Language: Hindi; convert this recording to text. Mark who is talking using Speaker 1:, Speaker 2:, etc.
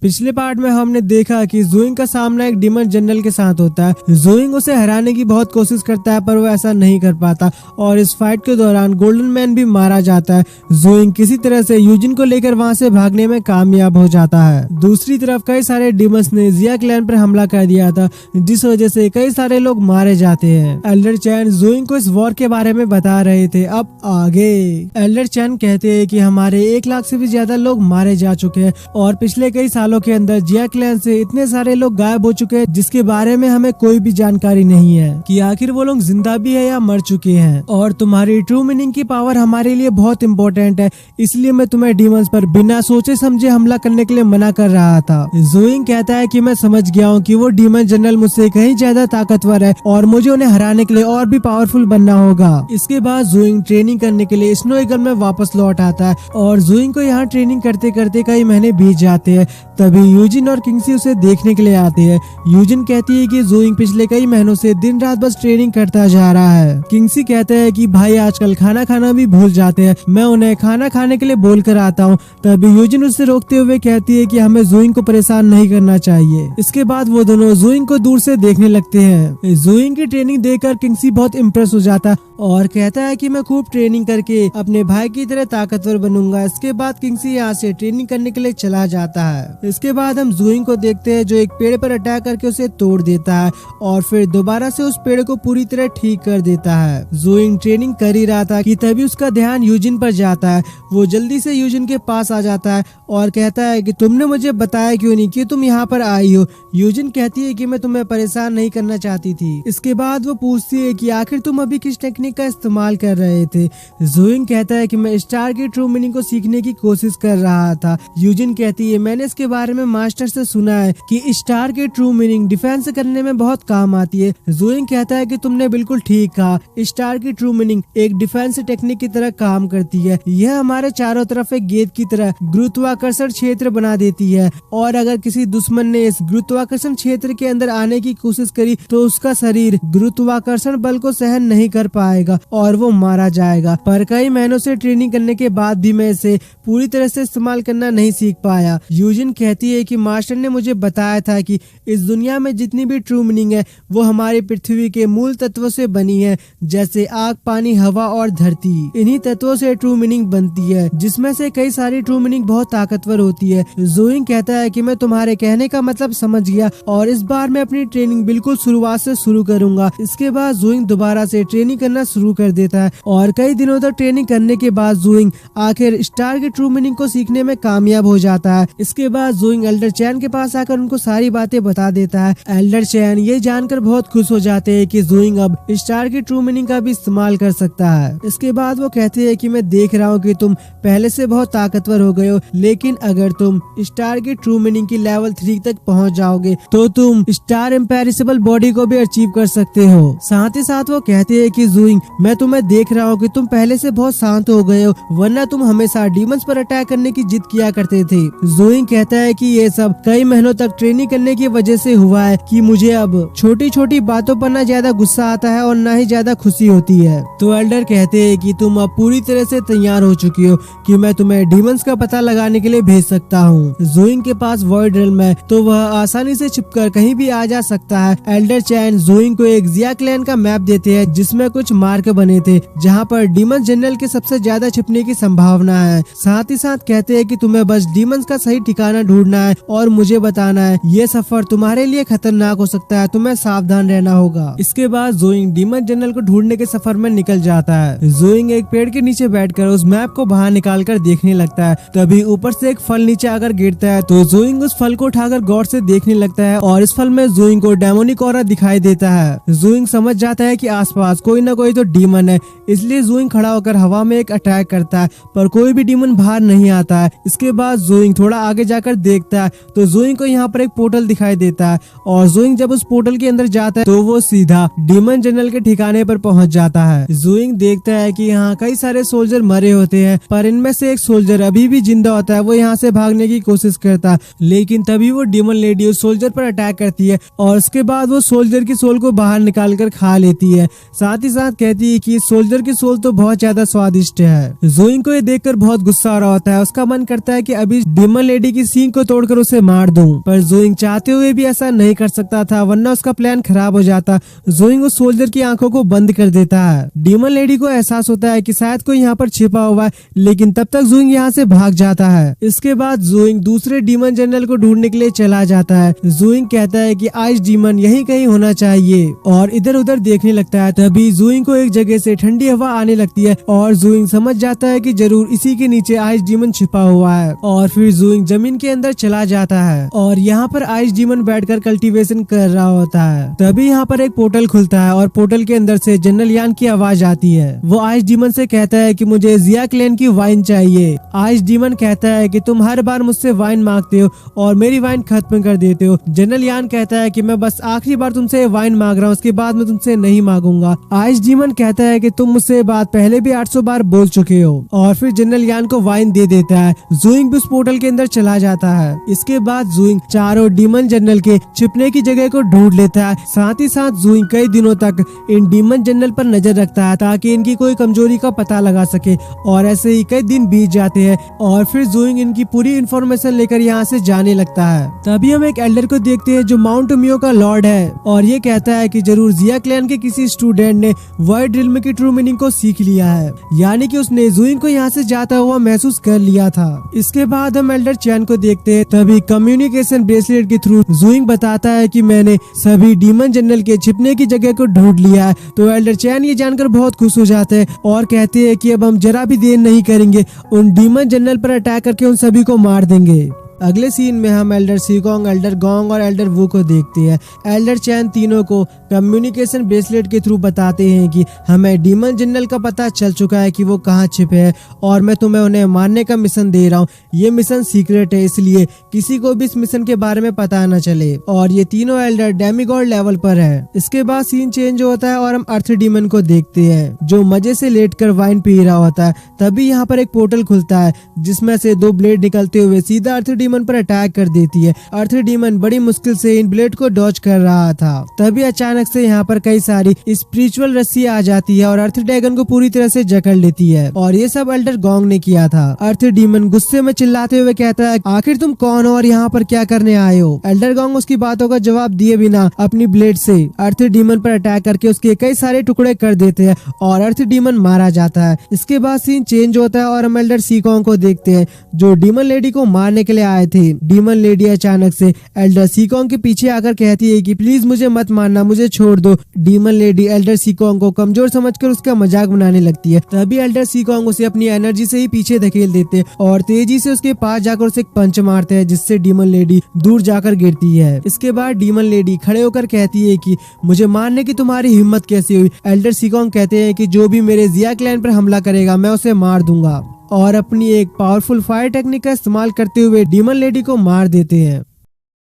Speaker 1: पिछले पार्ट में हमने देखा कि ज़ोइंग का सामना एक डीमन जनरल के साथ होता है। ज़ोइंग उसे हराने की बहुत कोशिश करता है पर वो ऐसा नहीं कर पाता और इस फाइट के दौरान गोल्डन मैन भी मारा जाता है। ज़ोइंग किसी तरह से यूजिन को लेकर वहाँ से भागने में कामयाब हो जाता है। दूसरी तरफ कई सारे डीमंस ने जिया क्लैन पर हमला कर दिया था, जिस वजह से कई सारे लोग मारे जाते हैं। एल्डर चैन ज़ोइंग को इस वॉर के बारे में बता रहे थे। अब आगे एल्डर चैन कहते हैं कि हमारे 1 लाख से भी ज्यादा लोग मारे जा चुके हैं और पिछले कई सालों के अंदर जिया क्लैन से इतने सारे लोग गायब हो चुके हैं जिसके बारे में हमें कोई भी जानकारी नहीं है कि आखिर वो लोग जिंदा भी है या मर चुके हैं। और तुम्हारी ट्रू मीनिंग की पावर हमारे लिए बहुत इंपॉर्टेंट है, इसलिए मैं तुम्हें डीमंस पर बिना सोचे समझे हमला करने के लिए मना कर रहा था। ज़ोइंग कहता है कि मैं समझ गया हूँ कि वो डीमन जनरल मुझसे कहीं ज्यादा ताकतवर है और मुझे उन्हें हराने के लिए और भी पावरफुल बनना होगा। इसके बाद ज़ोइंग ट्रेनिंग करने के लिए स्नो ईगल में वापस लौट आता है और ज़ोइंग को यहाँ ट्रेनिंग करते करते कई महीने बीत जाते हैं। तभी यूजिन और किंगसी उसे देखने के लिए आते हैं। यूजिन कहती है कि ज़ोइंग पिछले कई महीनों से दिन रात बस ट्रेनिंग करता जा रहा है। किंगसी कहते हैं कि भाई आजकल खाना खाना भी भूल जाते हैं, मैं उन्हें खाना खाने के लिए बोल कर आता हूँ। तभी यूजिन उससे रोकते हुए कहती है कि हमें ज़ोइंग को परेशान नहीं करना चाहिए। इसके बाद वो दोनों ज़ोइंग को दूर से देखने लगते हैं। ज़ोइंग की ट्रेनिंग देखकर किंगसी बहुत इम्प्रेस हो जाता है और कहता है कि मैं खूब ट्रेनिंग करके अपने भाई की तरह ताकतवर बनूंगा। इसके बाद किंगसी यहाँ से ट्रेनिंग करने के लिए चला जाता है। इसके बाद हम ज़ोइंग को देखते हैं जो एक पेड़ पर अटैक करके उसे तोड़ देता है और फिर दोबारा से उस पेड़ को पूरी तरह ठीक कर देता है। ज़ोइंग ट्रेनिंग कर ही रहा था कि तभी उसका ध्यान यूजिन पर जाता है। वो जल्दी से यूजिन के पास आ जाता है और कहता है कि तुमने मुझे बताया क्यों नहीं कि तुम यहाँ पर आई हो। यूजिन कहती है कि मैं तुम्हें परेशान नहीं करना चाहती थी। इसके बाद वो पूछती है कि आखिर तुम अभी किस टेक्निक का इस्तेमाल कर रहे थे। ज़ोइंग कहता है कि मैं स्टार की ट्रू मीनिंग को सीखने की कोशिश कर रहा था। यूजिन कहती है मैंने इसके बारे में मास्टर से सुना है कि स्टार की ट्रू मीनिंग डिफेंस करने में बहुत काम आती है। ज़ोइंग कहता है कि तुमने बिल्कुल ठीक कहा, स्टार की ट्रू मीनिंग एक डिफेंस टेक्निक की तरह काम करती है। यह हमारे चारों तरफ एक गेट की तरह गुरुत्वाकर्षण क्षेत्र बना देती है और अगर किसी दुश्मन ने इस गुरुत्वाकर्षण क्षेत्र के अंदर आने की कोशिश करी तो उसका शरीर गुरुत्वाकर्षण बल को सहन नहीं कर पाएगा और वो मारा जाएगा। पर कई महीनों से ट्रेनिंग करने के बाद भी मैं इसे पूरी तरह से इस्तेमाल करना नहीं सीख पाया। यूजिन कहती है कि मास्टर ने मुझे बताया था कि इस दुनिया में जितनी भी ट्रू मीनिंग है वो हमारी पृथ्वी के मूल तत्वों से बनी है, जैसे आग, पानी, हवा और धरती। इन्हीं तत्वों से ट्रू मीनिंग बनती है, जिसमें से कई सारी ट्रू मीनिंग बहुत ताकतवर होती है। ज़ोइंग कहता है कि मैं तुम्हारे कहने का मतलब समझ गया और इस बार मैं अपनी ट्रेनिंग बिल्कुल शुरुआत से शुरू करूंगा। इसके बाद ज़ोइंग दोबारा से ट्रेनिंग करना शुरू कर देता है और कई दिनों तक ट्रेनिंग करने के बाद ज़ोइंग आखिर स्टार की ट्रू मीनिंग को सीखने में कामयाब हो जाता है। इसके बाद ज़ोइंग एल्डर चैन के पास आकर उनको सारी बातें बता देता है। एल्डर चैन ये जानकर बहुत खुश हो जाते हैं कि ज़ोइंग अब स्टार की ट्रू मीनिंग का भी इस्तेमाल कर सकता है। इसके बाद वो कहते हैं कि मैं देख रहा हूँ कि तुम पहले से बहुत ताकतवर हो गए हो, लेकिन अगर तुम स्टार की ट्रू मीनिंग की लेवल 3 तक पहुँच जाओगे तो तुम स्टार इम्पेरिसेबल बॉडी को भी अचीव कर सकते हो। साथ ही साथ वो कहते हैं कि ज़ोइंग मैं तुम्हें देख रहा हूँ कि तुम पहले से बहुत शांत हो गए हो, वरना तुम हमेशा डीमंस पर अटैक करने की जिद किया करते थे। ज़ोइंग कहता है कि ये सब कई महीनों तक ट्रेनिंग करने की वजह से हुआ है कि मुझे अब छोटी छोटी बातों पर ना ज्यादा गुस्सा आता है और ना ही ज्यादा खुशी होती है। तो एल्डर कहते हैं कि तुम अब पूरी तरह से तैयार हो चुकी हो कि मैं तुम्हें डीमंस का पता लगाने के लिए भेज सकता हूँ। ज़ोइंग के पास वॉइड रिल्म है तो वह आसानी से छिपकर कहीं भी आ जा सकता है। एल्डर चैन ज़ोइंग को एक जिया क्लैन का मैप देते हैं जिसमें कुछ मार्क बने थे जहाँ पर डीमन जनरल के सबसे ज्यादा छिपने की संभावना है। साथ ही साथ कहते हैं कि तुम्हें बस डीमंस का सही ठिकाना ढूंढना है और मुझे बताना है। ये सफर तुम्हारे लिए खतरनाक हो सकता है, तुम्हें सावधान रहना होगा। इसके बाद ज़ोइंग डीमन जनरल को ढूंढने के सफर में निकल जाता है। ज़ोइंग एक पेड़ के नीचे बैठकर उस मैप को बाहर निकालकर देखने लगता है। तभी ऊपर से एक फल नीचे आकर गिरता है तो ज़ोइंग उस फल को उठाकर गौर से देखने लगता है और इस फल में ज़ोइंग को डेमोनिक ऑरा दिखाई देता है। ज़ोइंग समझ जाता है कि आसपास कोई ना कोई तो डीमन है, इसलिए ज़ोइंग खड़ा होकर हवा में एक अटैक करता है पर कोई भी डीमन बाहर नहीं आता है। इसके बाद ज़ोइंग थोड़ा आगे जाकर देखता है तो ज़ोइंग को यहाँ पर एक पोर्टल दिखाई देता है और ज़ोइंग जब उस पोर्टल के अंदर जाता है तो वो सीधा डीमन जनरल के ठिकाने पर पहुँच जाता है। ज़ोइंग देखता है कि यहाँ कई सारे सोल्जर मरे होते हैं पर इनमें से एक सोल्जर अभी भी जिंदा होता है। वो यहाँ से भागने की कोशिश करता है लेकिन तभी वो डीमन लेडी उस सोल्जर पर अटैक करती है और उसके बाद वो सोल्जर की सोल को बाहर निकाल कर खा लेती है। साथ ही साथ कहती है कि सोल्जर की सोल तो बहुत ज्यादा स्वादिष्ट है। ज़ोइंग को ये देखकर बहुत गुस्सा आ रहा होता है। उसका मन करता है कि अभी डीमन लेडी की सींग को तोड़कर उसे मार दूं। पर जोइंग चाहते हुए भी ऐसा नहीं कर सकता था, वरना उसका प्लान खराब हो जाता। जोइंग उस सोल्जर की आंखों को बंद कर देता है। डीमन लेडी को एहसास होता है कि शायद कोई यहाँ पर छिपा हुआ है, लेकिन तब तक जोइंग यहाँ से भाग जाता है। इसके बाद जोइंग दूसरे डीमन जनरल को ढूंढने के लिए चला जाता है। जोइंग कहता है कि आइस डीमन यहीं कहीं होना चाहिए और इधर उधर देखने लगता है। तभी जोइंग को एक जगह से ठंडी हवा आने लगती है और जोइंग समझ जाता है कि जरूर इसी के नीचे आइस डीमन छिपा हुआ है। और फिर जोइंग जमीन के अंदर चला जाता है और यहाँ पर आइस डीमन बैठकर कल्टीवेशन कर रहा होता है। तभी यहाँ पर एक पोर्टल खुलता है और पोर्टल के अंदर से जनरल यान की आवाज आती है। वो आइस डीमन से कहता है कि मुझे जिया क्लैन की वाइन चाहिए। आइस डीमन कहता है कि तुम हर बार मुझसे वाइन मांगते हो और मेरी वाइन खत्म कर देते हो। जनरल यान कहता है कि मैं बस आखिरी बार तुमसे वाइन मांग रहा हूँ, उसके बाद मैं तुमसे नहीं मांगूंगा। आइस डीमन कहता है कि तुम मुझसे बात पहले भी 800 बार बोल चुके हो और फिर जनरल यान को वाइन दे देता है। जोइंग भी उस पोर्टल के अंदर चला जाता है। इसके बाद जोइंग चारों डीमन जनरल के छिपने की जगह को ढूंढ लेता है। साथ ही साथ जोइंग कई दिनों तक इन डीमन जनरल पर नजर रखता है ताकि इनकी कोई कमजोरी का पता लगा सके। और ऐसे ही कई दिन बीत जाते हैं और फिर जोइंग इनकी पूरी इन्फॉर्मेशन लेकर यहाँ से जाने लगता है। तभी हम एक एल्डर को देखते हैं जो माउंट मियो का लॉर्ड है और ये कहता है कि जरूर जिया क्लैन के किसी स्टूडेंट ने वर्ड ड्रिल की ट्रू मीनिंग को सीख लिया है, यानी कि उसने जोइंग को यहाँ से जाता हुआ महसूस कर लिया था। इसके बाद हम एल्डर चैन को देखते हैं। तभी कम्युनिकेशन ब्रेसलेट के थ्रू जोइंग बताता है कि मैंने सभी डीमन जनरल के छिपने की जगह को ढूंढ लिया है। तो एल्डर चैन ये जानकर बहुत खुश हो जाते हैं और कहते हैं कि अब हम जरा भी देर नहीं करेंगे, उन डीमन जनरल पर अटैक करके उन सभी को मार देंगे। अगले सीन में हम एल्डर सीकोंग, एल्डर गोंग और एल्डर वू को देखते हैं। एल्डर चैन तीनों को कम्युनिकेशन ब्रेसलेट के थ्रू बताते हैं कि हमें डीमन जनरल का पता चल चुका है कि वो कहाँ छिपे हैं और मैं तुम्हें उन्हें मारने का मिशन दे रहा हूँ। ये मिशन सीक्रेट है, इसलिए किसी को भी इस मिशन के बारे में पता न चले। और ये तीनों एल्डर डेमीगॉड लेवल पर है। इसके बाद सीन चेंज होता है और हम अर्थ डीमन को देखते हैं जो मजे से लेटकर वाइन पी रहा होता है। तभी यहाँ पर एक पोर्टल खुलता है जिसमें से 2 ब्लेड निकलते हुए सीधा अर्थ डीमन पर अटैक कर देती है। अर्थ डीमन बड़ी मुश्किल से इन ब्लेड को डॉज कर रहा था। तभी अचानक से यहाँ पर कई सारी स्पिरिचुअल रस्सी आ जाती है और अर्थ ड्रैगन को पूरी तरह से जकड़ लेती है और ये सब एल्डर गोंग ने किया था। अर्थ डीमन गुस्से में चिल्लाते हुए कहता है, आखिर तुम कौन हो और यहाँ पर क्या करने आए हो? एल्डर गोंग उसकी बातों का जवाब दिए बिना अपनी ब्लेड से अर्थ डीमन पर अटैक करके उसके कई सारे टुकड़े कर देते हैं और अर्थ डीमन मारा जाता है। इसके बाद सीन चेंज होता है और हम एल्डर सीकोंग को देखते हैं जो डीमन लेडी को मारने के लिए आए थे। डीमन लेडी अचानक से एल्डर सीकोंग के पीछे आकर कहती है कि प्लीज मुझे मत मारना, मुझे छोड़ दो। डीमन लेडी एल्डर सीकोंग को कमजोर समझकर उसका मजाक बनाने लगती है। तभी एल्डर सीकोंग उसे अपनी एनर्जी से ही पीछे धकेल देते और तेजी से उसके पास जाकर उसे एक पंच मारते हैं जिससे डीमन लेडी दूर जाकर गिरती है। इसके बाद डीमन लेडी खड़े होकर कहती है कि मुझे मारने की तुम्हारी हिम्मत कैसे हुई? एल्डर सीकोंग कहते हैं कि जो भी मेरे जिया क्लैन पर हमला करेगा मैं उसे मार दूंगा और अपनी एक पावरफुल फायर टेक्निक का इस्तेमाल करते हुए डीमन लेडी को मार देते हैं।